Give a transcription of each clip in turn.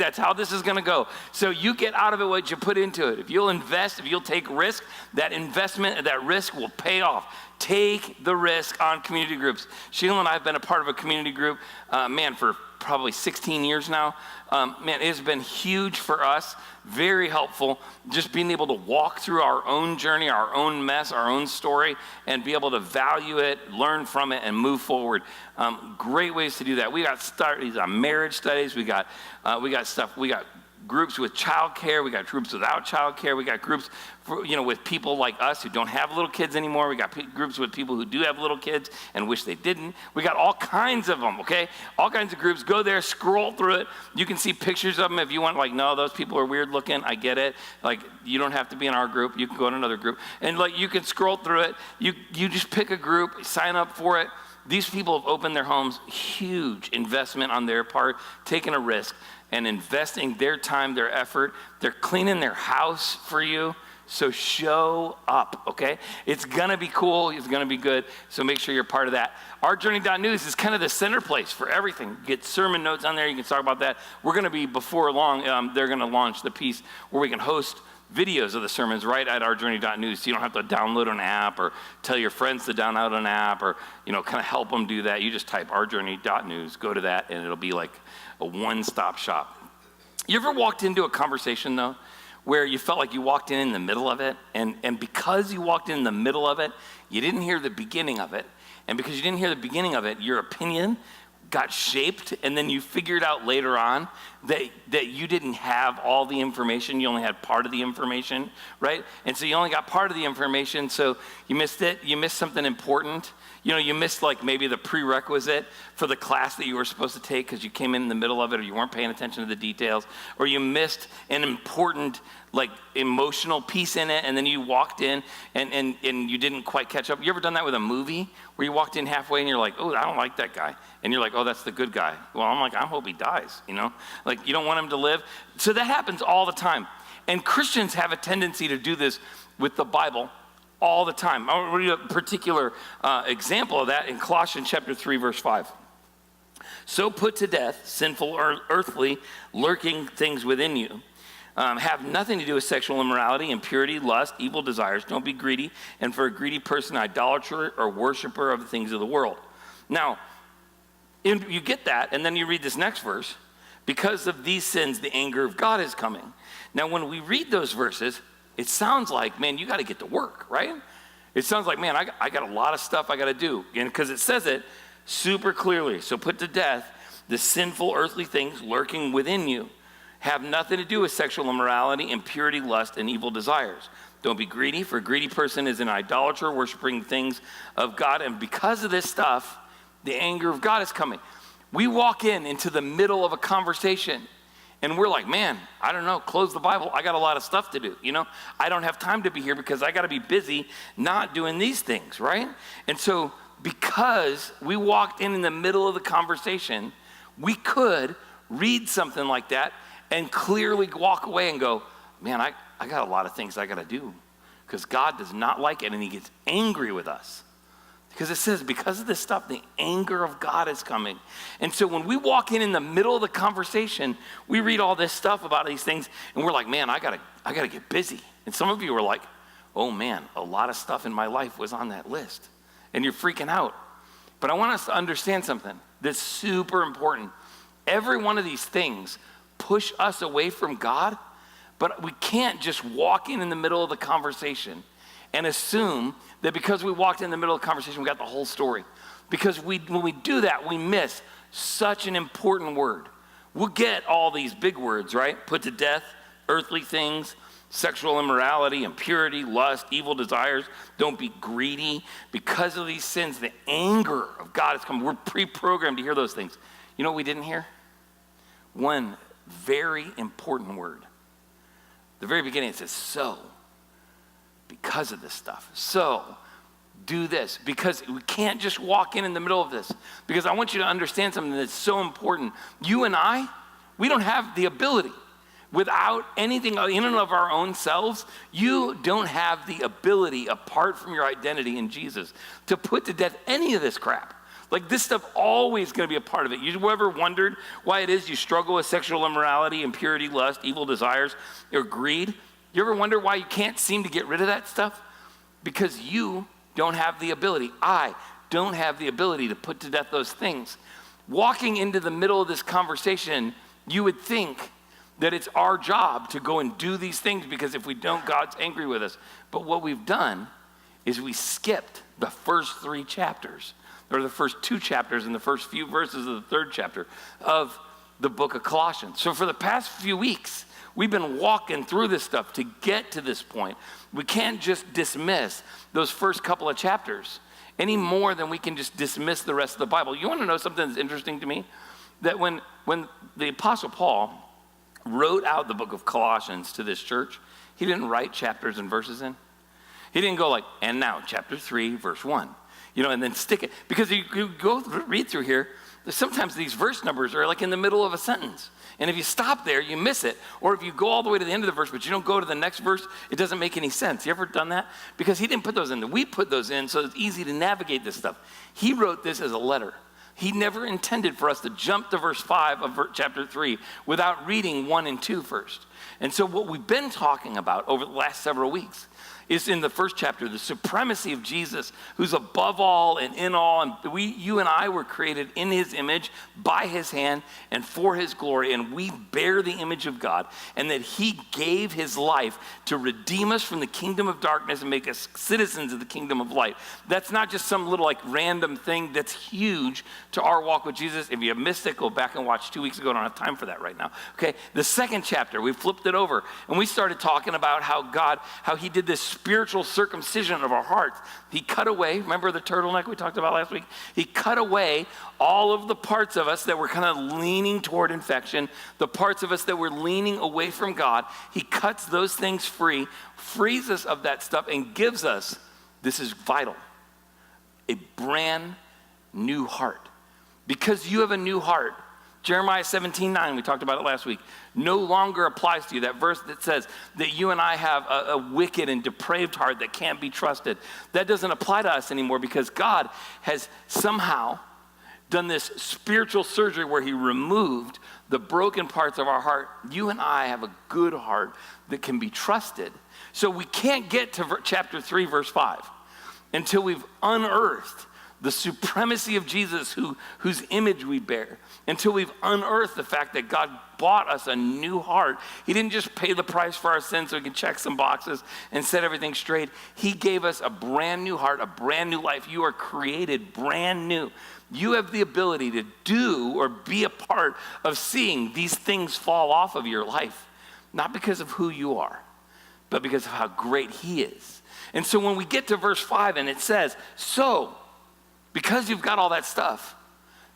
that's how this is going to go. So you get out of it what you put into it. If you'll invest, if you'll take risk, that investment, that risk will pay off. Take the risk on community groups. Sheila and I have been a part of a community group, for probably 16 years now. It has been huge for us, very helpful, just being able to walk through our own journey, our own mess, our own story, and be able to value it, learn from it, and move forward. Great ways to do that. We got studies on marriage studies. We got groups with childcare. We got groups without childcare. We got groups with people like us who don't have little kids anymore. We got groups with people who do have little kids and wish they didn't. We got all kinds of them, okay? All kinds of groups. Go there, scroll through it. You can see pictures of them if you want, no, those people are weird looking. I get it. You don't have to be in our group. You can go to another group. And you can scroll through it. You just pick a group, sign up for it. These people have opened their homes, huge investment on their part, taking a risk and investing their time, their effort. They're cleaning their house for you. So show up, okay? It's gonna be cool, it's gonna be good, so make sure you're part of that. Ourjourney.news is kind of the center place for everything. You get sermon notes on there, you can talk about that. We're gonna be, before long, they're gonna launch the piece where we can host videos of the sermons right at ourjourney.news, so you don't have to download an app or tell your friends to download an app or kind of help them do that. You just type ourjourney.news, go to that, and it'll be like a one-stop shop. You ever walked into a conversation, though, where you felt like you walked in the middle of it, and because you walked in the middle of it, you didn't hear the beginning of it, and because you didn't hear the beginning of it, your opinion got shaped, and then you figured out later on that you didn't have all the information, you only had part of the information, right? And so you only got part of the information, so you missed it, you missed something important. You missed maybe the prerequisite for the class that you were supposed to take because you came in the middle of it or you weren't paying attention to the details, or you missed an important emotional piece in it, and then you walked in and you didn't quite catch up. You ever done that with a movie where you walked in halfway and you're like, oh, I don't like that guy. And you're like, oh, that's the good guy. Well, I'm like, I hope he dies, you don't want him to live. So that happens all the time. And Christians have a tendency to do this with the Bible all the time. I'll read a particular example of that in Colossians chapter 3, verse 5. So put to death sinful or earthly lurking things within you. Have nothing to do with sexual immorality, impurity, lust, evil desires. Don't be greedy. And for a greedy person, idolater or worshiper of the things of the world. Now, you get that, and then you read this next verse. Because of these sins, the anger of God is coming. Now, when we read those verses, it sounds like, man, you got to get to work, right? It sounds like, man, I got a lot of stuff I got to do. And because it says it super clearly. So put to death the sinful earthly things lurking within you. Have nothing to do with sexual immorality, impurity, lust, and evil desires. Don't be greedy, for a greedy person is an idolater, worshiping things of God. And because of this stuff, the anger of God is coming. We walk into the middle of a conversation, and we're like, man, I don't know, close the Bible. I got a lot of stuff to do, I don't have time to be here because I got to be busy not doing these things, right? And so because we walked in the middle of the conversation, we could read something like that and clearly walk away and go, man, I got a lot of things I got to do because God does not like it, and he gets angry with us. Because it says, because of this stuff, the anger of God is coming. And so when we walk in the middle of the conversation, we read all this stuff about these things, and we're like, man, I gotta get busy. And some of you are like, oh man, a lot of stuff in my life was on that list. And you're freaking out. But I want us to understand something that's super important. Every one of these things push us away from God, but we can't just walk in the middle of the conversation and assume that because we walked in the middle of the conversation, we got the whole story. Because when we do that, we miss such an important word. We'll get all these big words, right? Put to death, earthly things, sexual immorality, impurity, lust, evil desires. Don't be greedy. Because of these sins, the anger of God is coming. We're pre-programmed to hear those things. You know what we didn't hear? One very important word. The very beginning, it says, so. Because of this stuff. So, do this. Because we can't just walk in the middle of this. Because I want you to understand something that's so important. You and I, we don't have the ability. Without anything in and of our own selves, you don't have the ability, apart from your identity in Jesus, to put to death any of this crap. Like this stuff always going to be a part of it. You ever wondered why it is you struggle with sexual immorality, impurity, lust, evil desires, or greed? You ever wonder why you can't seem to get rid of that stuff? Because you don't have the ability. I don't have the ability to put to death those things. Walking into the middle of this conversation, you would think that it's our job to go and do these things because if we don't, God's angry with us. But what we've done is we skipped the first 3 chapters, or the first 2 chapters and the first few verses of the 3rd chapter of the book of Colossians. So for the past few weeks, we've been walking through this stuff to get to this point. We can't just dismiss those first couple of chapters any more than we can just dismiss the rest of the Bible. You want to know something that's interesting to me? That when the Apostle Paul wrote out the book of Colossians to this church, he didn't write chapters and verses in. He didn't go like, and now chapter 3, verse 1, and then stick it. Because you go read through here, sometimes these verse numbers are like in the middle of a sentence. And if you stop there, you miss it. Or if you go all the way to the end of the verse, but you don't go to the next verse, it doesn't make any sense. You ever done that? Because he didn't put those in. We put those in so it's easy to navigate this stuff. He wrote this as a letter. He never intended for us to jump to verse 5 of chapter 3 without reading 1 and 2 first. And so what we've been talking about over the last several weeks is in the first chapter, the supremacy of Jesus, who's above all and in all. And you and I were created in his image, by his hand, and for his glory. And we bear the image of God. And that he gave his life to redeem us from the kingdom of darkness and make us citizens of the kingdom of light. That's not just some little random thing. That's huge to our walk with Jesus. If you have missed it, go back and watch 2 weeks ago. I don't have time for that right now. Okay, the second chapter, we flipped it over. And we started talking about how he did this spiritual circumcision of our hearts. He cut away, remember the turtleneck we talked about last week? He cut away all of the parts of us that were kind of leaning toward infection, the parts of us that were leaning away from God. He cuts those things free, frees us of that stuff, and gives us, this is vital, a brand new heart. Because you have a new heart, Jeremiah 17:9, we talked about it last week, no longer applies to you. That verse that says that you and I have a wicked and depraved heart that can't be trusted. That doesn't apply to us anymore because God has somehow done this spiritual surgery where he removed the broken parts of our heart. You and I have a good heart that can be trusted. So we can't get to chapter 3, verse 5 until we've unearthed the supremacy of Jesus, whose image we bear, until we've unearthed the fact that God bought us a new heart. He didn't just pay the price for our sins so we can check some boxes and set everything straight. He gave us a brand new heart, a brand new life. You are created brand new. You have the ability to do or be a part of seeing these things fall off of your life, not because of who you are, but because of how great he is. And so when we get to verse 5 and it says, so, because you've got all that stuff,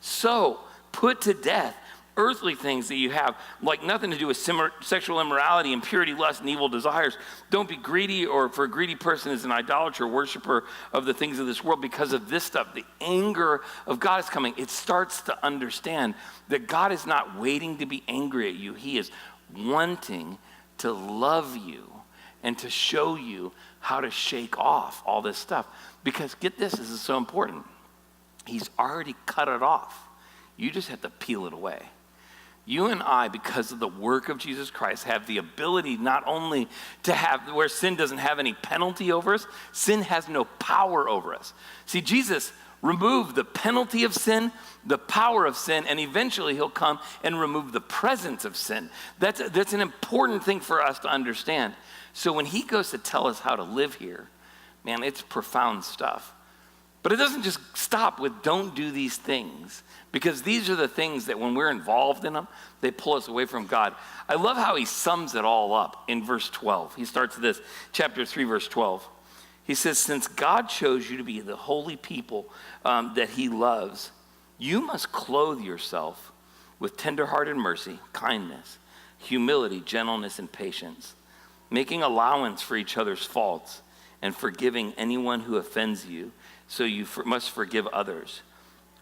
so put to death earthly things that you have, like nothing to do with sexual immorality, impurity, lust, and evil desires. Don't be greedy, or for a greedy person is an idolater, worshiper of the things of this world. Because of this stuff, the anger of God is coming. It starts to understand that God is not waiting to be angry at you. He is wanting to love you and to show you how to shake off all this stuff. Because get this is so important. He's already cut it off. You just have to peel it away. You and I, because of the work of Jesus Christ, have the ability not only to have, where sin doesn't have any penalty over us, sin has no power over us. See, Jesus removed the penalty of sin, the power of sin, and eventually he'll come and remove the presence of sin. That's an important thing for us to understand. So when he goes to tell us how to live here, man, it's profound stuff. But it doesn't just stop with don't do these things, because these are the things that when we're involved in them, they pull us away from God. I love how he sums it all up in verse 12. He starts this, chapter 3, verse 12. He says, since God chose you to be the holy people that he loves, you must clothe yourself with tenderhearted mercy, kindness, humility, gentleness, and patience, making allowance for each other's faults and forgiving anyone who offends you. So you must forgive others.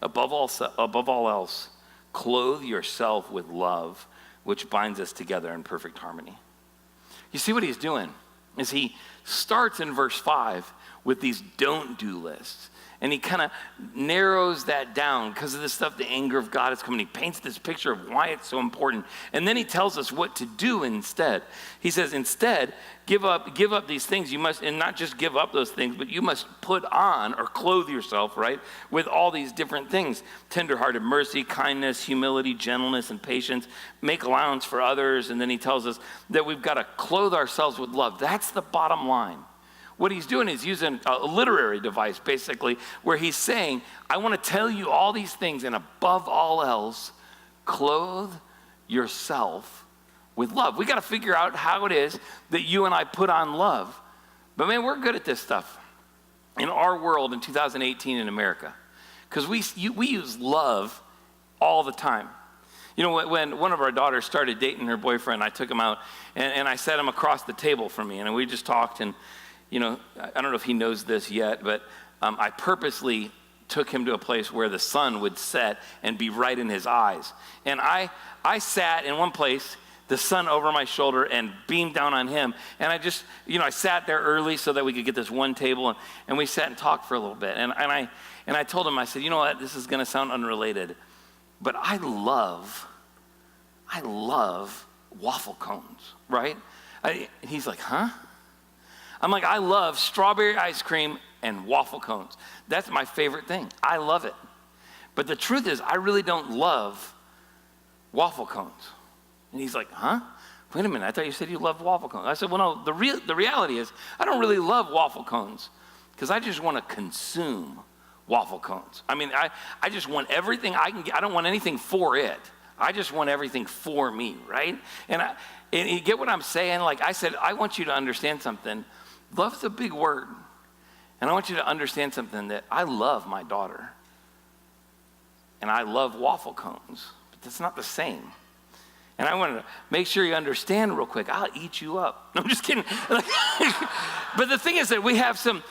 Above all else, clothe yourself with love, which binds us together in perfect harmony. You see what he's doing is he starts in verse 5 with these don't do lists. And he kind of narrows that down because of this stuff, the anger of God is coming. He paints this picture of why it's so important. And then he tells us what to do instead. He says, instead, give up these things. You must, and not just give up those things, but you must put on or clothe yourself, right, with all these different things. Tenderhearted mercy, kindness, humility, gentleness, and patience. Make allowance for others. And then he tells us that we've got to clothe ourselves with love. That's the bottom line. What he's doing is using a literary device, basically, where he's saying, I want to tell you all these things, and above all else, clothe yourself with love. We got to figure out how it is that you and I put on love. But man, we're good at this stuff in our world in 2018 in America, because we use love all the time. You know, when one of our daughters started dating her boyfriend, I took him out, and I sat him across the table from me, and we just talked, and you know, I don't know if he knows this yet, but I purposely took him to a place where the sun would set and be right in his eyes. And I sat in one place, the sun over my shoulder, and beamed down on him. And I just, you know, I sat there early so that we could get this one table, and we sat and talked for a little bit. And I told him, I said, you know what, this is going to sound unrelated, but I love waffle cones, right? He's like, huh? I'm like, I love strawberry ice cream and waffle cones. That's my favorite thing. I love it. But the truth is, I really don't love waffle cones. And he's like, huh? Wait a minute, I thought you said you loved waffle cones. I said, well, no, the reality is, I don't really love waffle cones because I just want to consume waffle cones. I mean, I just want everything I can get. I don't want anything for it. I just want everything for me, right? And you get what I'm saying? Like I said, I want you to understand something. Love's a big word. And I want you to understand something, that I love my daughter. And I love waffle cones. But that's not the same. And I want to make sure you understand real quick. I'll eat you up. No, I'm just kidding. But the thing is that we have some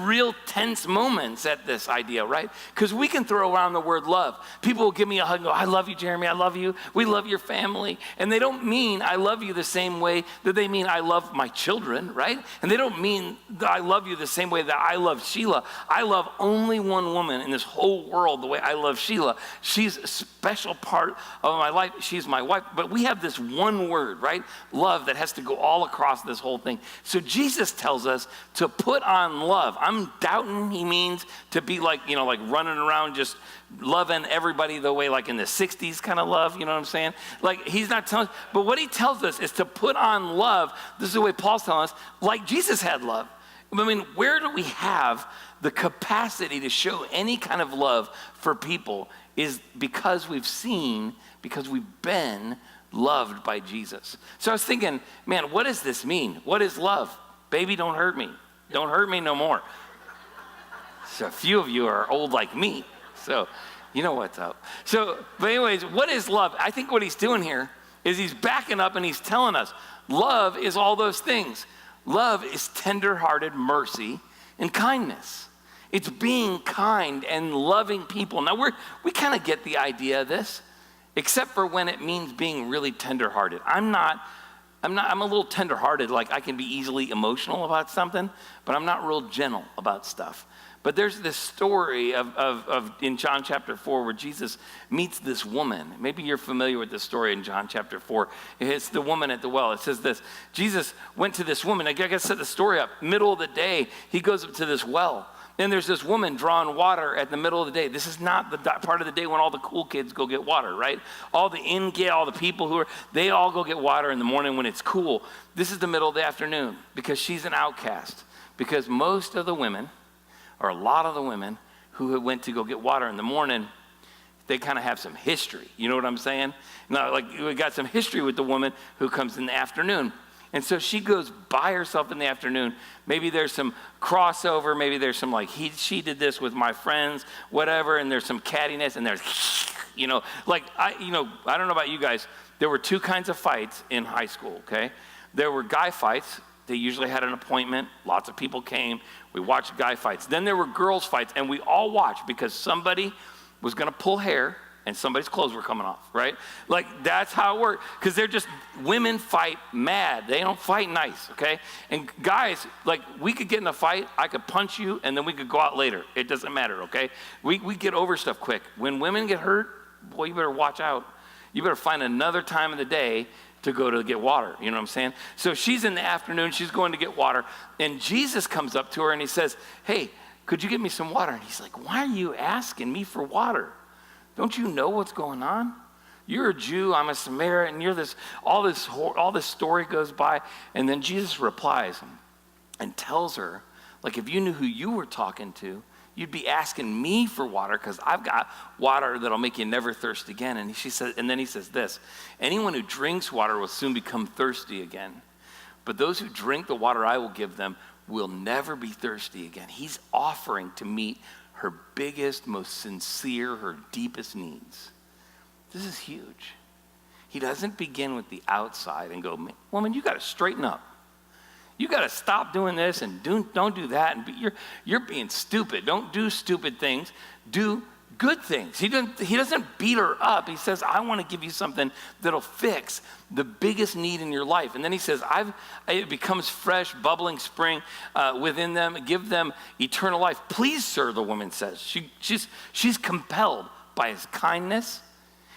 real tense moments at this idea, right? Because we can throw around the word love. People will give me a hug and go, I love you, Jeremy. I love you. We love your family. And they don't mean I love you the same way that they mean I love my children, right? And they don't mean that I love you the same way that I love Sheila. I love only one woman in this whole world the way I love Sheila. She's a special part of my life. She's my wife. But we have this one word, right? Love, that has to go all across this whole thing. So Jesus tells us to put on love. I'm doubting he means to be like, you know, like running around just loving everybody the way like in the 60s kind of love, you know what I'm saying? Like he's not telling us, but what he tells us is to put on love. This is the way Paul's telling us, like Jesus had love. I mean, where do we have the capacity to show any kind of love for people is because we've been loved by Jesus. So I was thinking, man, what does this mean? What is love? Baby, don't hurt me. Don't hurt me no more. So a few of you are old like me, so you know what's up. So, but anyways, what is love? I think what he's doing here is he's backing up and he's telling us love is all those things. Love is tender-hearted mercy and kindness. It's being kind and loving people. Now we kind of get the idea of this, except for when it means being really tender-hearted. I'm a little tender-hearted, like I can be easily emotional about something, but I'm not real gentle about stuff. But there's this story of in John chapter 4 where Jesus meets this woman. Maybe you're familiar with this story in John chapter 4. It's the woman at the well. It says this, Jesus went to this woman. I got to set the story up. Middle of the day, he goes up to this well. And there's this woman drawing water at the middle of the day. This is not the part of the day when all the cool kids go get water, right? All the people they all go get water in the morning when it's cool. This is the middle of the afternoon because she's an outcast. Because most of the women, or a lot of the women who went to go get water in the morning, they kind of have some history. You know what I'm saying? Now, like we got some history with the woman who comes in the afternoon. And so she goes by herself in the afternoon. Maybe there's some crossover. Maybe there's some like, she did this with my friends, whatever. And there's some cattiness and there's, you know, like, I don't know about you guys. There were two kinds of fights in high school, okay? There were guy fights. They usually had an appointment. Lots of people came. We watched guy fights. Then there were girls fights. And we all watched because somebody was going to pull hair and somebody's clothes were coming off, right? Like, that's how it works. Because women fight mad. They don't fight nice, okay? And guys, like, we could get in a fight, I could punch you, and then we could go out later. It doesn't matter, okay? We get over stuff quick. When women get hurt, boy, you better watch out. You better find another time of the day to go to get water, you know what I'm saying? So she's in the afternoon, she's going to get water, and Jesus comes up to her and he says, hey, could you get me some water? And he's like, why are you asking me for water? Don't you know what's going on? You're a Jew, I'm a Samaritan, and you're all this story goes by, and then Jesus replies and tells her, like, if you knew who you were talking to, you'd be asking me for water because I've got water that'll make you never thirst again. And then he says this, anyone who drinks water will soon become thirsty again. But those who drink the water I will give them will never be thirsty again. He's offering to meet her biggest, most sincere, her deepest needs. This is huge. He doesn't begin with the outside and go, woman, you got to straighten up. You got to stop doing this and don't do that. And you're being stupid. Don't do stupid things. Do good things. He doesn't beat her up. He says, I want to give you something that'll fix the biggest need in your life. And then he says, it becomes fresh, bubbling spring within them. Give them eternal life. Please, sir, the woman says. She's compelled by his kindness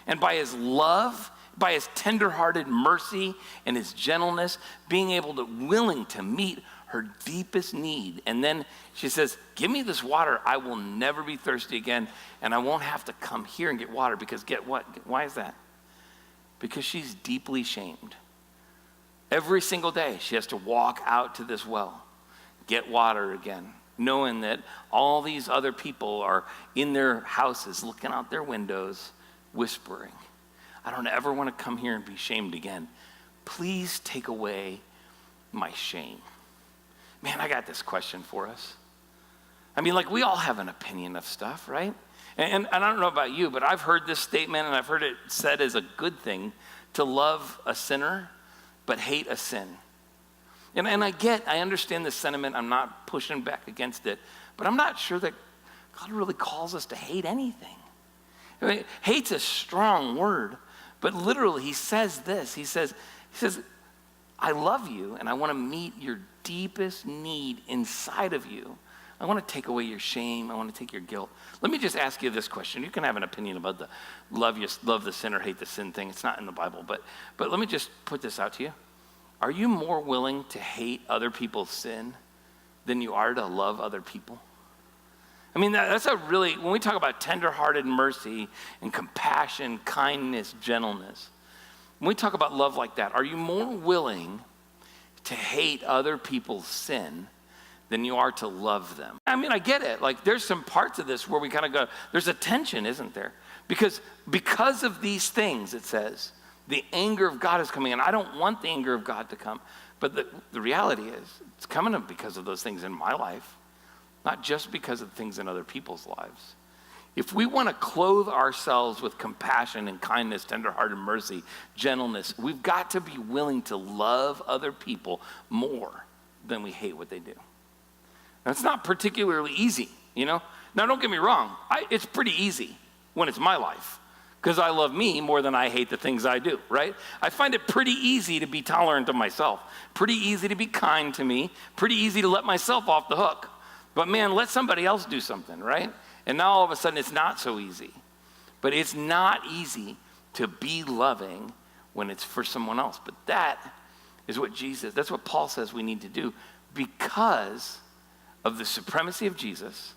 and by his love, by his tender-hearted mercy and his gentleness, willing to meet her deepest need. And then she says, give me this water. I will never be thirsty again, and I won't have to come here and get water because get what? Why is that? Because she's deeply shamed. Every single day she has to walk out to this well, get water again, knowing that all these other people are in their houses looking out their windows, whispering, I don't ever want to come here and be shamed again. Please take away my shame. Man, I got this question for us. I mean, like, we all have an opinion of stuff, right? And I don't know about you, but I've heard this statement and I've heard it said as a good thing to love a sinner but hate a sin. And I understand the sentiment. I'm not pushing back against it, but I'm not sure that God really calls us to hate anything. I mean, hate's a strong word. But literally, he says this. He says, I love you, and I want to meet your deepest need inside of you. I want to take away your shame. I want to take your guilt. Let me just ask you this question. You can have an opinion about the love the sin or hate the sin thing. It's not in the Bible, but let me just put this out to you. Are you more willing to hate other people's sin than you are to love other people? I mean, that's when we talk about tender-hearted mercy and compassion, kindness, gentleness, when we talk about love like that, are you more willing to hate other people's sin than you are to love them? I mean, I get it. Like, there's some parts of this where we kind of go, there's a tension, isn't there? Because of these things, it says, the anger of God is coming. And I don't want the anger of God to come. But the reality is, it's coming because of those things in my life. Not just because of things in other people's lives. If we want to clothe ourselves with compassion and kindness, tenderhearted mercy, gentleness, we've got to be willing to love other people more than we hate what they do. Now, it's not particularly easy, you know? Now, don't get me wrong. It's pretty easy when it's my life because I love me more than I hate the things I do, right? I find it pretty easy to be tolerant of myself, pretty easy to be kind to me, pretty easy to let myself off the hook. But man, let somebody else do something, right? And now all of a sudden it's not so easy. But it's not easy to be loving when it's for someone else. But that is that's what Paul says we need to do because of the supremacy of Jesus,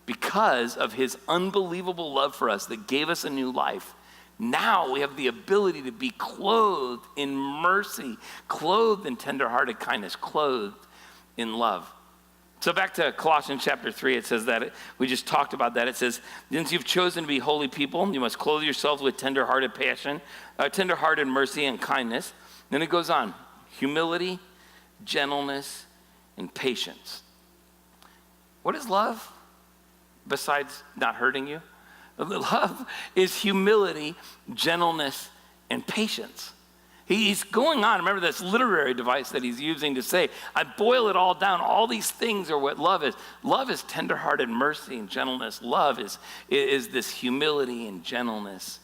because of his unbelievable love for us that gave us a new life. Now we have the ability to be clothed in mercy, clothed in tenderhearted kindness, clothed in love. So back to Colossians chapter 3, it says that, we just talked about that. It says, since you've chosen to be holy people, you must clothe yourselves with tender-hearted passion, tender-hearted mercy and kindness. Then it goes on, humility, gentleness, and patience. What is love besides not hurting you? Love is humility, gentleness, and patience. He's going on. Remember this literary device that he's using to say, I boil it all down. All these things are what love is. Love is tenderhearted mercy and gentleness. Love is this humility and gentleness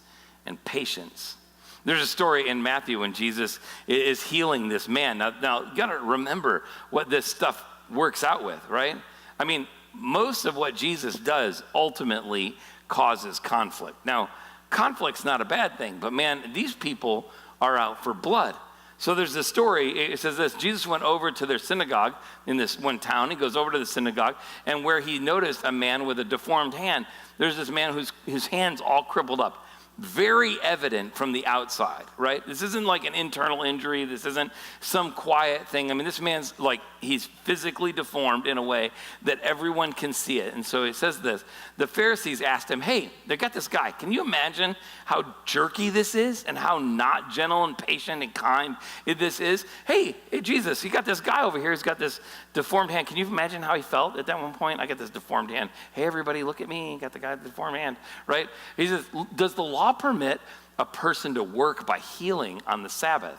and patience. There's a story in Matthew when Jesus is healing this man. Now you got to remember what this stuff works out with, right? I mean, most of what Jesus does ultimately causes conflict. Now, conflict's not a bad thing, but man, these people are out for blood. So there's this story, it says this, Jesus went over to their synagogue in this one town. He goes over to the synagogue, and where he noticed a man with a deformed hand, there's this man whose hand's all crippled up. Very evident from the outside, right? This isn't like an internal injury. This isn't some quiet thing. I mean, this man's like, he's physically deformed in a way that everyone can see it. And so it says this, the Pharisees asked him, hey, they got this guy. Can you imagine how jerky this is and how not gentle and patient and kind this is? Hey, Jesus, you got this guy over here who's got this deformed hand. Can you imagine how he felt at that one point? I got this deformed hand. Hey, everybody, look at me. Got the guy with the deformed hand, right? He says, does the law permit a person to work by healing on the Sabbath?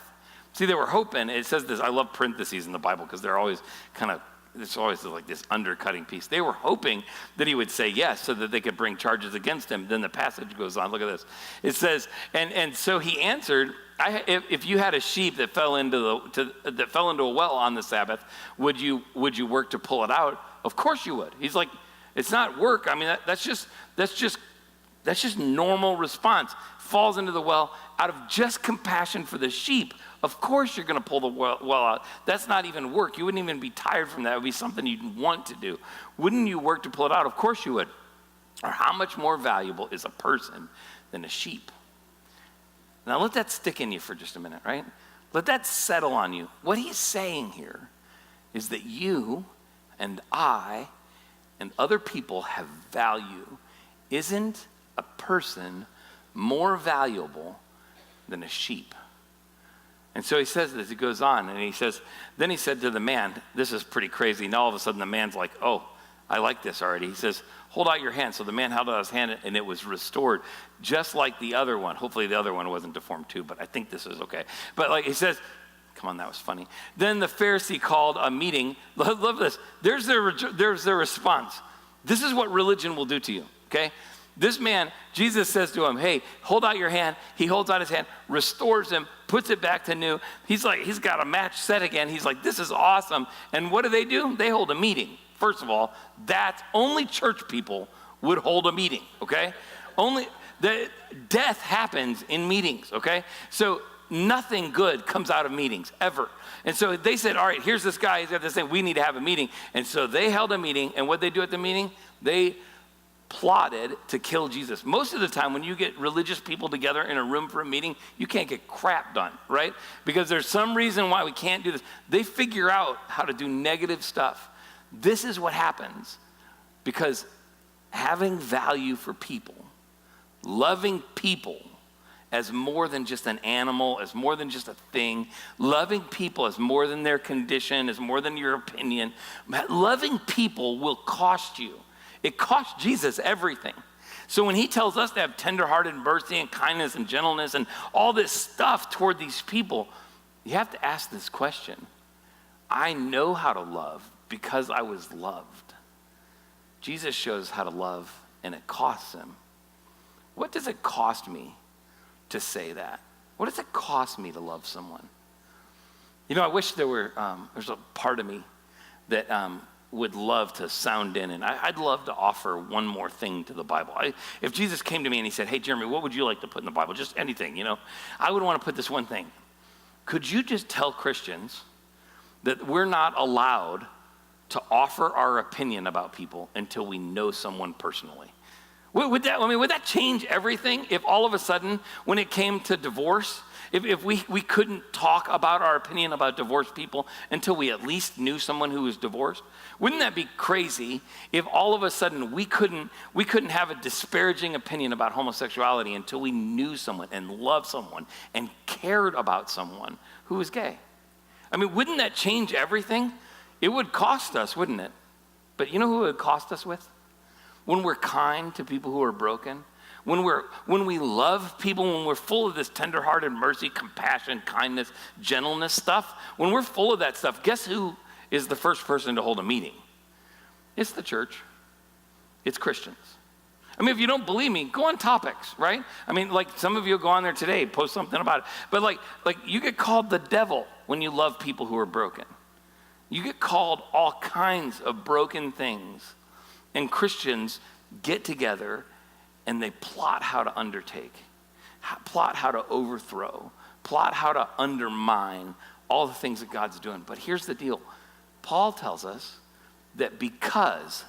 See, they were hoping, it says this, I love parentheses in the Bible because they're always it's always like this undercutting piece. They were hoping that he would say yes so that they could bring charges against him. Then the passage goes on, look at this. It says, and so he answered, if you had a sheep that fell into a well on the Sabbath, would you work to pull it out? Of course you would. He's like, it's not work. I mean, that's just normal response. Falls into the well out of just compassion for the sheep. Of course you're going to pull the well out. That's not even work. You wouldn't even be tired from that. It would be something you'd want to do. Wouldn't you work to pull it out? Of course you would. Or how much more valuable is a person than a sheep? Now let that stick in you for just a minute, right? Let that settle on you. What he's saying here is that you and I and other people have value. Isn't a person more valuable than a sheep? And so he says this, he goes on, and he says, then he said to the man, this is pretty crazy. Now all of a sudden the man's like, oh, I like this already. He says, hold out your hand. So the man held out his hand, and it was restored, just like the other one. Hopefully the other one wasn't deformed too, but I think this is okay. But like he says, come on, that was funny. Then the Pharisee called a meeting. Love this. There's their response. This is what religion will do to you, okay? This man, Jesus says to him, hey, hold out your hand. He holds out his hand, restores him, puts it back to new. He's like, he's got a match set again. He's like, this is awesome. And what do? They hold a meeting. First of all, that only church people would hold a meeting, okay? Death happens in meetings, okay? So nothing good comes out of meetings, ever. And so they said, all right, here's this guy. He's got this thing. We need to have a meeting. And so they held a meeting. And what they do at the meeting? They plotted to kill Jesus. Most of the time when you get religious people together in a room for a meeting, you can't get crap done, right? Because there's some reason why we can't do this. They figure out how to do negative stuff. This is what happens because having value for people, loving people as more than just an animal, as more than just a thing, loving people as more than their condition, as more than your opinion, loving people will cost you. It cost Jesus everything. So when he tells us to have tenderhearted mercy and kindness and gentleness and all this stuff toward these people, you have to ask this question. I know how to love because I was loved. Jesus shows how to love, and it costs him. What does it cost me to say that? What does it cost me to love someone? You know, I wish there's a part of me that would love to sound in, and I'd love to offer one more thing to the Bible. If Jesus came to me and he said, hey, Jeremy, what would you like to put in the Bible? Just anything, you know. I would want to put this one thing. Could you just tell Christians that we're not allowed to offer our opinion about people until we know someone personally? Would that change everything if all of a sudden, when it came to divorce, if we couldn't talk about our opinion about divorced people until we at least knew someone who was divorced? Wouldn't that be crazy if all of a sudden we couldn't have a disparaging opinion about homosexuality until we knew someone and loved someone and cared about someone who was gay? I mean, wouldn't that change everything? It would cost us, wouldn't it? But you know who it would cost us with? When we're kind to people who are broken, when we love people, when we're full of this tenderhearted mercy, compassion, kindness, gentleness stuff, when we're full of that stuff, guess who is the first person to hold a meeting? It's the church. It's Christians. I mean, if you don't believe me, go on Topics, right? I mean, like some of you go on there today, post something about it. But like you get called the devil when you love people who are broken. You get called all kinds of broken things. And Christians get together and they plot how to undertake, plot how to overthrow, plot how to undermine all the things that God's doing. But here's the deal. Paul tells us that because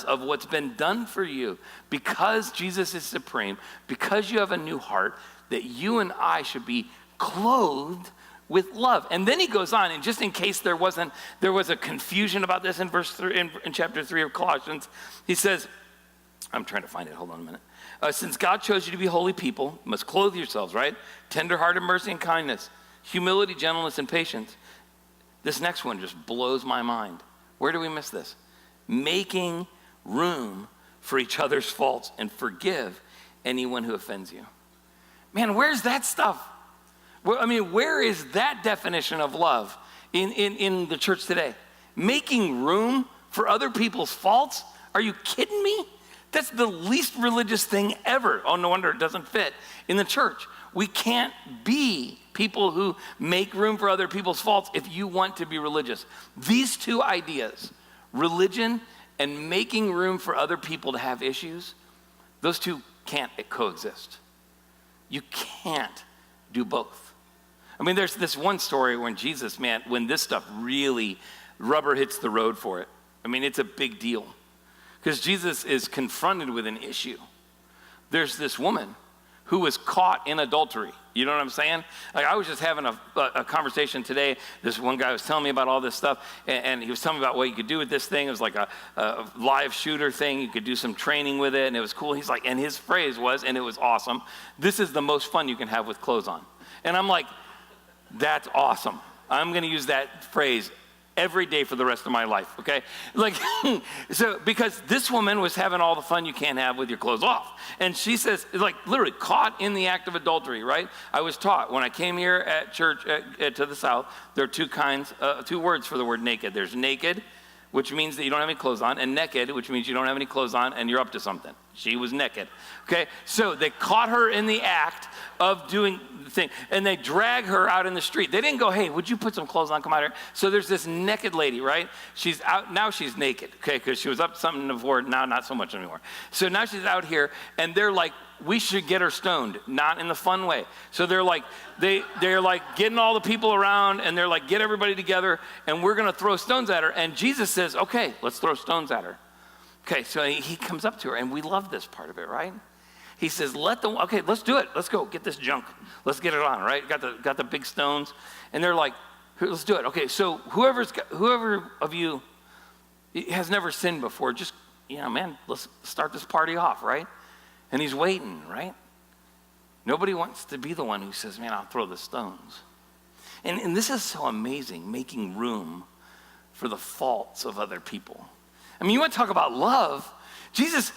of what's been done for you, because Jesus is supreme, because you have a new heart, that you and I should be clothed with love. And then he goes on, and just in case there was a confusion about this in verse 3, in chapter 3 of Colossians, he says, I'm trying to find it, hold on a minute. Since God chose you to be holy people, you must clothe yourselves, right? Tender-hearted mercy and kindness, humility, gentleness, and patience. This next one just blows my mind. Where do we miss this? Making room for each other's faults and forgive anyone who offends you. Man, where's that stuff? I mean, where is that definition of love in the church today? Making room for other people's faults? Are you kidding me? That's the least religious thing ever. Oh, no wonder it doesn't fit in the church. We can't be people who make room for other people's faults if you want to be religious. These two ideas, religion and making room for other people to have issues, those two can't coexist. You can't do both. I mean, there's this one story when Jesus, man, when this stuff really rubber hits the road for it. I mean, it's a big deal because Jesus is confronted with an issue. There's this woman who was caught in adultery. You know what I'm saying? Like, I was just having a conversation today. This one guy was telling me about all this stuff, and he was telling me about what you could do with this thing. It was like a live shooter thing. You could do some training with it, and it was cool. He's like, and his phrase was, and it was awesome, "This is the most fun you can have with clothes on." And I'm like, that's awesome. I'm going to use that phrase every day for the rest of my life, okay? Like, so because this woman was having all the fun you can't have with your clothes off. And she says, like, literally caught in the act of adultery, right? I was taught when I came here at church to the South, there are two words for the word naked. There's naked, which means that you don't have any clothes on, and naked, which means you don't have any clothes on and you're up to something. She was naked, okay? So they caught her in the act of doing the thing, and they drag her out in the street. They didn't go, "Hey, would you put some clothes on, come out here?" So there's this naked lady, right? She's out, now she's naked, okay, because she was up something before, now not so much anymore. So now she's out here, and they're like, we should get her stoned, not in the fun way. So they're like, they're like getting all the people around, and they're like, get everybody together, and we're going to throw stones at her. And Jesus says, okay, let's throw stones at her. Okay, so he comes up to her, and we love this part of it, right? He says, okay, let's do it. Let's go get this junk. Let's get it on, right? Got the big stones, and they're like, let's do it. Okay, so whoever of you has never sinned before, just, man, let's start this party off, right? And he's waiting, right? Nobody wants to be the one who says, man, I'll throw the stones. And this is so amazing, making room for the faults of other people. I mean, you want to talk about love? Jesus,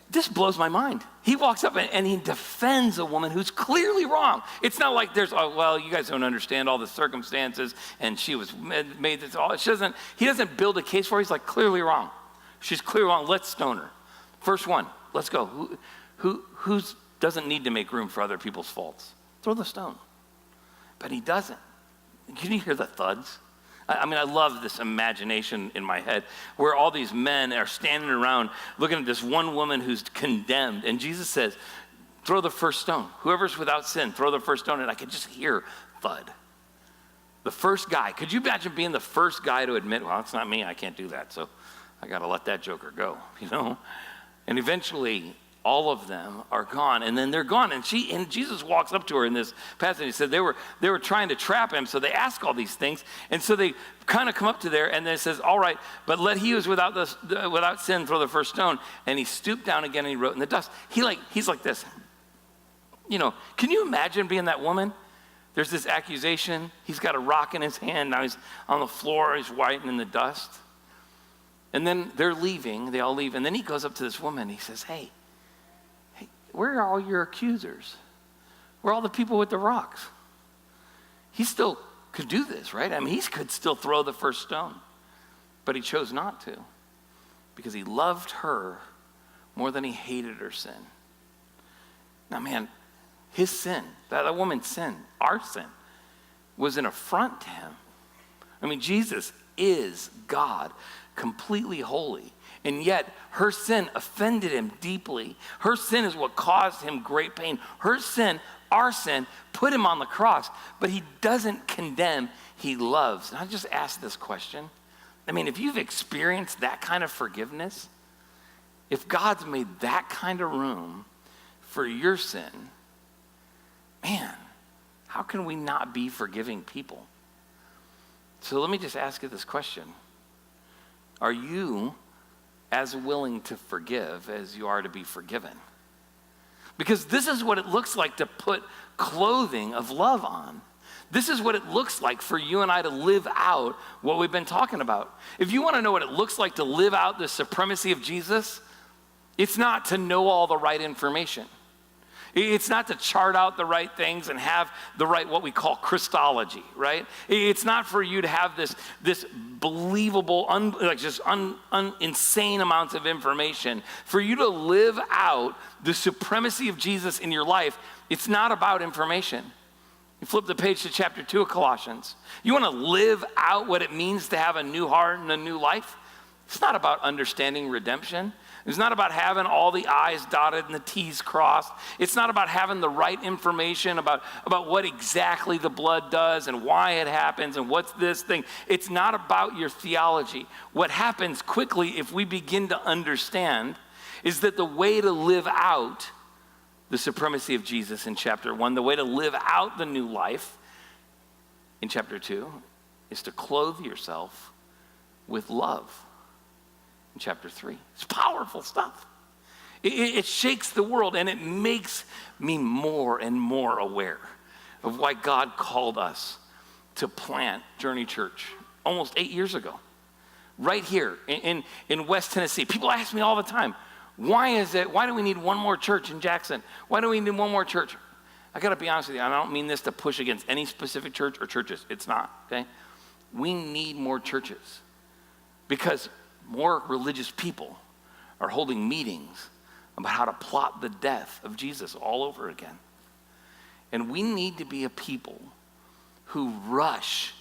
this blows my mind. He walks up and he defends a woman who's clearly wrong. It's not like there's, you guys don't understand all the circumstances, and she was made this all. He doesn't build a case for her. He's like, clearly wrong. She's clearly wrong. Let's stone her. First one. Let's go. Who doesn't need to make room for other people's faults? Throw the stone. But he doesn't. Can you hear the thuds? I mean, I love this imagination in my head where all these men are standing around looking at this one woman who's condemned. And Jesus says, throw the first stone. Whoever's without sin, throw the first stone. And I could just hear thud. The first guy. Could you imagine being the first guy to admit, well, it's not me. I can't do that. So I got to let that joker go, And eventually, all of them are gone, and then they're gone. And Jesus walks up to her in this passage. He said they were trying to trap him, so they ask all these things. And so they kind of come up to there, and then it says, all right, but let he who's without sin throw the first stone. And he stooped down again, and he wrote in the dust. He's like this. Can you imagine being that woman? There's this accusation. He's got a rock in his hand. Now he's on the floor. He's white and in the dust. And then they're leaving, they all leave, and then he goes up to this woman, he says, hey, where are all your accusers? Where are all the people with the rocks? He still could do this, right? I mean, he could still throw the first stone, but he chose not to because he loved her more than he hated her sin. Now, man, his sin, that woman's sin, our sin, was an affront to him. I mean, Jesus is God, completely holy. And yet, her sin offended him deeply. Her sin is what caused him great pain. Her sin, our sin, put him on the cross. But he doesn't condemn, he loves. And I just ask this question. I mean, if you've experienced that kind of forgiveness, if God's made that kind of room for your sin, man, how can we not be forgiving people? So let me just ask you this question. Are you as willing to forgive as you are to be forgiven? Because this is what it looks like to put clothing of love on. This is what it looks like for you and I to live out what we've been talking about. If you want to know what it looks like to live out the supremacy of Jesus, it's not to know all the right information. It's not to chart out the right things and have the right, what we call Christology, right? It's not for you to have this believable, insane amounts of information. For you to live out the supremacy of Jesus in your life, it's not about information. You flip the page to chapter 2 of Colossians. You want to live out what it means to have a new heart and a new life? It's not about understanding redemption. It's not about having all the I's dotted and the T's crossed. It's not about having the right information about what exactly the blood does and why it happens and what's this thing. It's not about your theology. What happens quickly if we begin to understand is that the way to live out the supremacy of Jesus in chapter 1, the way to live out the new life in chapter 2 is to clothe yourself with love. In chapter 3. It's powerful stuff. It shakes the world, and it makes me more and more aware of why God called us to plant Journey Church almost 8 years ago. Right here in West Tennessee. People ask me all the time, why do we need one more church in Jackson? Why do we need one more church? I got to be honest with you, I don't mean this to push against any specific church or churches. It's not, okay? We need more churches because more religious people are holding meetings about how to plot the death of Jesus all over again. And we need to be a people who rush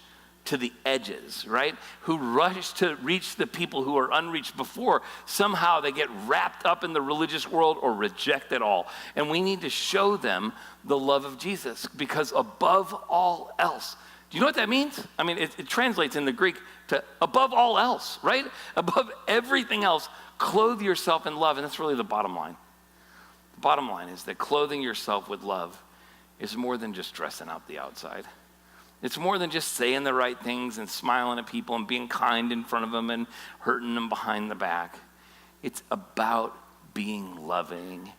to the edges, right? Who rush to reach the people who are unreached before somehow they get wrapped up in the religious world or reject it all. And we need to show them the love of Jesus because above all else, do you know what that means? I mean, it translates in the Greek to above all else, right? Above everything else, clothe yourself in love. And that's really the bottom line. The bottom line is that clothing yourself with love is more than just dressing out the outside. It's more than just saying the right things and smiling at people and being kind in front of them and hurting them behind the back. It's about being loving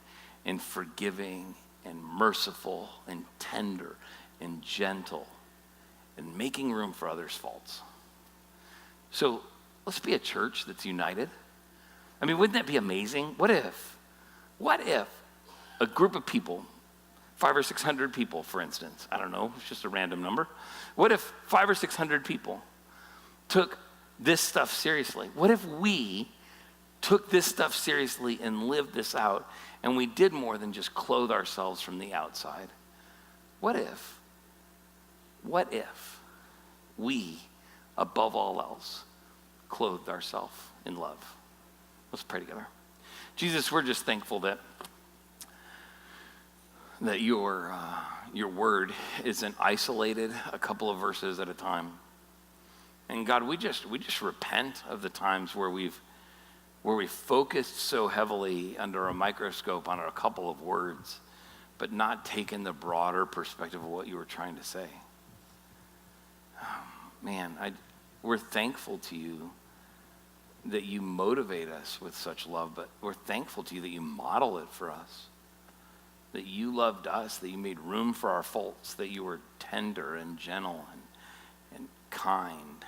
and forgiving and merciful and tender and gentle and making room for others' faults. So let's be a church that's united. I mean, wouldn't that be amazing? What if a group of people, 500 or 600 people, for instance, I don't know, it's just a random number. What if 500 or 600 people took this stuff seriously? What if we took this stuff seriously and lived this out, and we did more than just clothe ourselves from the outside? What if we, above all else, clothed ourselves in love? Let's pray together. Jesus, we're just thankful that your word isn't isolated a couple of verses at a time. And God, we just repent of the times where we focused so heavily under a microscope on a couple of words, but not taken the broader perspective of what you were trying to say. We're thankful to you that you motivate us with such love, but we're thankful to you that you model it for us, that you loved us, that you made room for our faults, that you were tender and gentle and kind.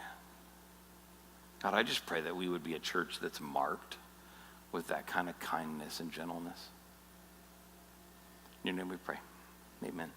God, I just pray that we would be a church that's marked with that kind of kindness and gentleness. In your name we pray. Amen.